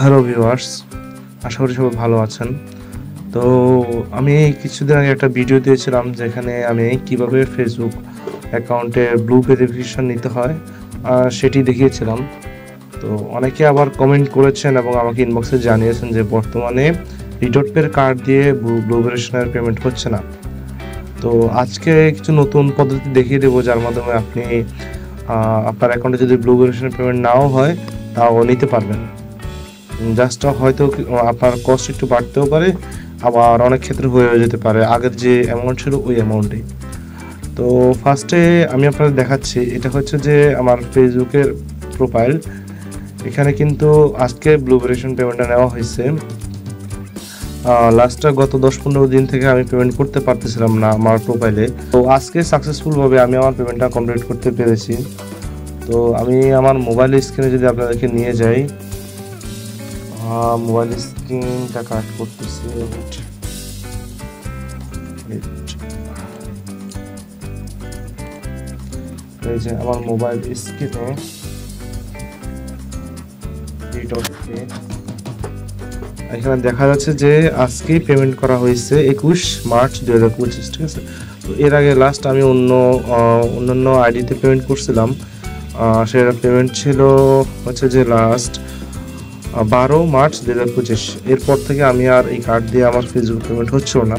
Hello viewers, আশা করি সবাই ভালো আছেন। তো আমি কিছুদিন আগে একটা ভিডিও দিয়েছিলাম যেখানে আমি কিভাবে ফেসবুক অ্যাকাউন্টে ব্লু ভেরিফিকেশন নিতে হয় সেটি দেখিয়েছিলাম। তো অনেকে আবার কমেন্ট করেছেন এবং আমাকে ইনবক্সে জানিয়েছেন যে বর্তমানে রিডট পের কার্ড দিয়ে ব্লু ভেরিফিকেশনের পেমেন্ট হচ্ছে না। তো আজকে কিছু নতুন পদ্ধতি দেখিয়ে দেবো যার মাধ্যমে আপনি আপনার অ্যাকাউন্টে যদি ব্লু ভেরিফিকেশনের পেমেন্ট নাও হয় তাও নিতে পারবেন। জাস্ট হয়তো আপনার কস্ট একটু বাড়তেও পারে, আবার অনেক ক্ষেত্রে হয়েও যেতে পারে আগের যে অ্যামাউন্ট ছিল ওই অ্যামাউন্টেই। তো ফার্স্টে আমি আপনাদের দেখাচ্ছি, এটা হচ্ছে যে আমার ফেসবুকের প্রোফাইল। এখানে কিন্তু আজকে ব্লু ভেরিফিকেশন পেমেন্টটা নেওয়া হয়েছে। লাস্টটা গত 10-15 দিন থেকে আমি পেমেন্ট করতে পারতেছিলাম না আমার প্রোফাইলে। তো আজকে সাকসেসফুলভাবে আমি আমার পেমেন্টটা কমপ্লিট করতে পেরেছি। তো আমি আমার মোবাইল স্ক্রিনে যদি আপনাদেরকে নিয়ে যাই, মোবাইল স্ক্রিনটা কানেক্ট করতেছি। এই যে আমার মোবাইল স্ক্রিনে এখানে দেখা যাচ্ছে যে আজকেই পেমেন্ট করা হয়েছে 21 মার্চ 2025, ঠিক আছে। তো এর আগে লাস্ট আমি অন্যান্য আইডিতে পেমেন্ট করছিলাম, সেটা পেমেন্ট ছিল হচ্ছে যে লাস্ট 12 মার্চ 2025। এরপর থেকে আমি আর এই কার্ড দিয়ে আমার ফেসবুক পেমেন্ট হচ্ছিল না।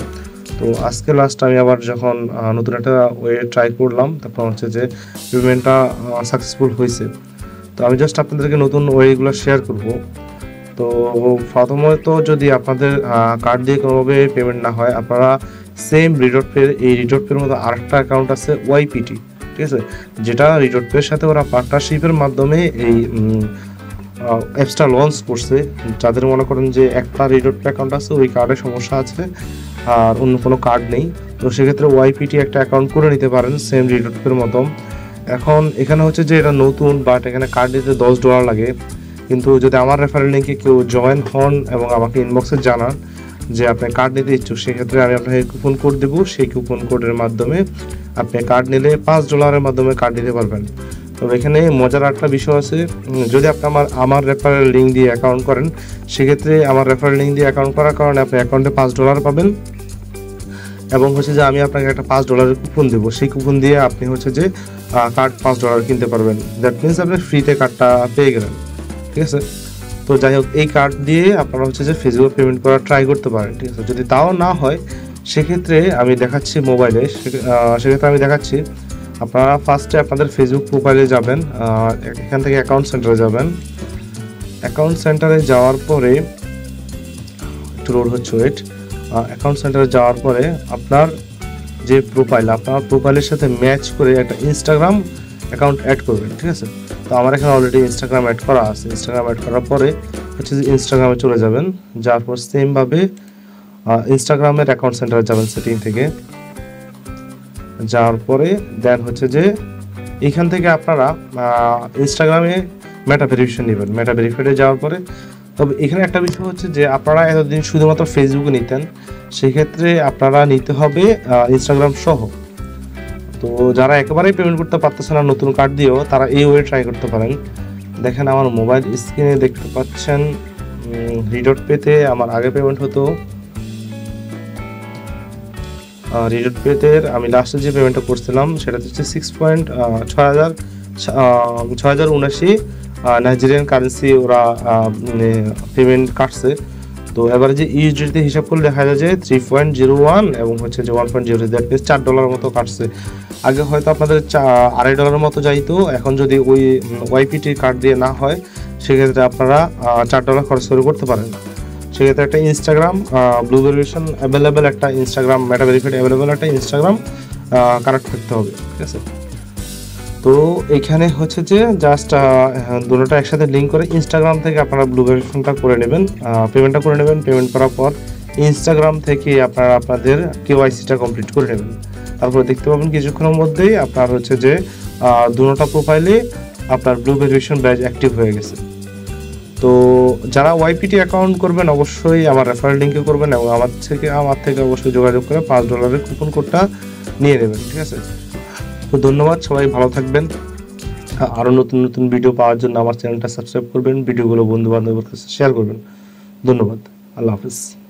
তো আজকে লাস্ট আমি আবার যখন নতুন একটা ওয়ে ট্রাই করলাম, তখন হচ্ছে যে পেমেন্টটা সাকসেসফুল হয়েছে। তো আমি জাস্ট আপনাদেরকে নতুন ওয়েগুলো শেয়ার করব। তো প্রথমত যদি আপনাদের কার্ড দিয়ে কোনোভাবে পেমেন্ট না হয়, আপনারা সেম রিডট পের মতো আরেকটা অ্যাকাউন্ট আছে ওয়াইপিটি, ঠিক আছে, যেটা রিডট পের সাথে ওরা পার্টনারশিপের মাধ্যমে এই অ্যাপসটা লঞ্চ করছে। যাদের মনে করেন যে একটা রিডট পে অ্যাকাউন্ট আছে, ওই কার্ডে সমস্যা আছে আর অন্য কোনো কার্ড নেই, তো সেক্ষেত্রে ওয়াইপিটি একটা অ্যাকাউন্ট করে নিতে পারেন সেম রিডট পের মতো। এখন এখানে হচ্ছে যে এটা নতুন, বাট এখানে কার্ড দিতে $10 লাগে। কিন্তু যদি আমার রেফারেল লিঙ্কে কেউ জয়েন হন এবং আমাকে ইনবক্সে জানান যে আপনি কার্ড নিতে ইচ্ছুক, সেক্ষেত্রে আমি আপনাকে কুপন কোড দেবো। সেই কুপন কোডের মাধ্যমে আপনি কার্ড নিলে $5 মাধ্যমে কার্ড নিতে পারবেন। তবে এখানে মজার একটা বিষয় আছে, যদি আপনি আমার রেফারেল লিঙ্ক দিয়ে অ্যাকাউন্ট করেন, সেক্ষেত্রে আমার রেফারেল লিঙ্ক দিয়ে অ্যাকাউন্ট করার কারণে আপনি অ্যাকাউন্টে $5 পাবেন এবং হচ্ছে যে আমি আপনাকে একটা $5 কুপন দেবো। সেই কুপন দিয়ে আপনি হচ্ছে যে কার্ড $5 কিনতে পারবেন। দ্যাট মিনস আপনি ফ্রিতে কার্ডটা পেয়ে গেলেন, ঠিক আছে। তো যাই হোক, এই কার্ড দিয়ে আপনারা হচ্ছে যে ফেসবুক পেমেন্ট করার ট্রাই করতে পারেন, ঠিক আছে। যদি তাও না হয়, সেক্ষেত্রে আমি দেখাচ্ছি মোবাইলে, সেক্ষেত্রে আমি দেখাচ্ছি আপনারা ফার্স্টে আপনাদের ফেসবুক প্রোফাইলে যাবেন, এখান থেকে অ্যাকাউন্ট সেন্টারে যাবেন। অ্যাকাউন্ট সেন্টারে যাওয়ার পরে একটু লোড হচ্ছে, ওয়েট। অ্যাকাউন্ট সেন্টারে যাওয়ার পরে আপনার যে প্রোফাইল, আপনার প্রোফাইলের সাথে ম্যাচ করে একটা ইনস্টাগ্রাম অ্যাকাউন্ট অ্যাড করবেন, ঠিক আছে। তো আমার এখানে অলরেডি ইনস্টাগ্রাম অ্যাড করা আছে। ইনস্টাগ্রাম অ্যাড করার পরে হচ্ছে যে ইনস্টাগ্রামে চলে যাবেন, যাওয়ার পর সেমভাবে ইনস্টাগ্রামের অ্যাকাউন্ট সেন্টারে যাবেন সেটিং থেকে। যাওয়ার পরে দেন হচ্ছে যে এখান থেকে আপনারা ইনস্টাগ্রামে মেটা ভেরিফিকেশন নেবেন। মেটা ভেরিফাইডে যাওয়ার পরে, তবে এখানে একটা বিষয় হচ্ছে যে আপনারা এতদিন শুধুমাত্র ফেসবুকে নিতেন, সেক্ষেত্রে আপনারা নিতে হবে ইনস্টাগ্রাম সহ। তো যারা একেবারেই পেমেন্ট করতে পারতেছে না নতুন কার্ড দিয়েও, তারা এই ওয়ে ট্রাই করতে পারেন। দেখেন আমার মোবাইল স্ক্রিনে দেখতে পাচ্ছেন রিডট পেতে আমার আগে পেমেন্ট হতো। রিডট পেতে আমি লাস্টে যে পেমেন্টটা করছিলাম সেটা হচ্ছে 6,79 নাইজেরিয়ান কারেন্সি ওরা পেমেন্ট কাটছে। তো এবারে যে ইউএসডিতে হিসাব করলে দেখা যায় যে 3.01 এবং হচ্ছে যে 1.0, দ্যাট মিনস $4 মতো কাটছে। আগে হয়তো আপনাদের $2.5 মতো যাইতো, এখন যদি ওই ওয়াইপিটি কার্ড দিয়ে না হয়, সেক্ষেত্রে আপনারা $4 খরচ করে করতে পারেন। সেক্ষেত্রে একটা ইনস্টাগ্রাম ব্লু ভেরিফিকেশন অ্যাভেলেবেল, একটা ইনস্টাগ্রাম মেটা ভেরিফাইড অ্যাভেলেবেল, একটা ইনস্টাগ্রাম কানেক্ট করতে হবে, ঠিক আছে। তো এখানে হচ্ছে যে জাস্ট দুটোটা একসাথে লিঙ্ক করে ইনস্টাগ্রাম থেকে আপনারা ব্লু ভেরিফিকেশনটা করে নেবেন, পেমেন্টটা করে নেবেন। পেমেন্ট করার পর ইনস্টাগ্রাম থেকে আপনারা আপনাদের কেওয়াইসিটা কমপ্লিট করে নেবেন। তারপরে দেখতে পাবেন কিছুক্ষণের মধ্যেই আপনার হচ্ছে যে দুটোটা প্রোফাইলে আপনার ব্লু ভেরিফিকেশন ব্যাজ অ্যাক্টিভ হয়ে গেছে। তো যারা ওয়াইপিটি অ্যাকাউন্ট করবেন অবশ্যই আমার রেফারেল লিঙ্কে করবেন এবং আমার থেকে অবশ্যই যোগাযোগ করে $5 কুপন কোডটা নিয়ে নেবেন, ঠিক আছে। তো ধন্যবাদ, সবাই ভালো থাকবেন। আরও নতুন নতুন ভিডিও পাওয়ার জন্য আমার চ্যানেলটা সাবস্ক্রাইব করবেন, ভিডিওগুলো বন্ধু বান্ধবের কাছে শেয়ার করবেন। ধন্যবাদ। আল্লাহ হাফিজ।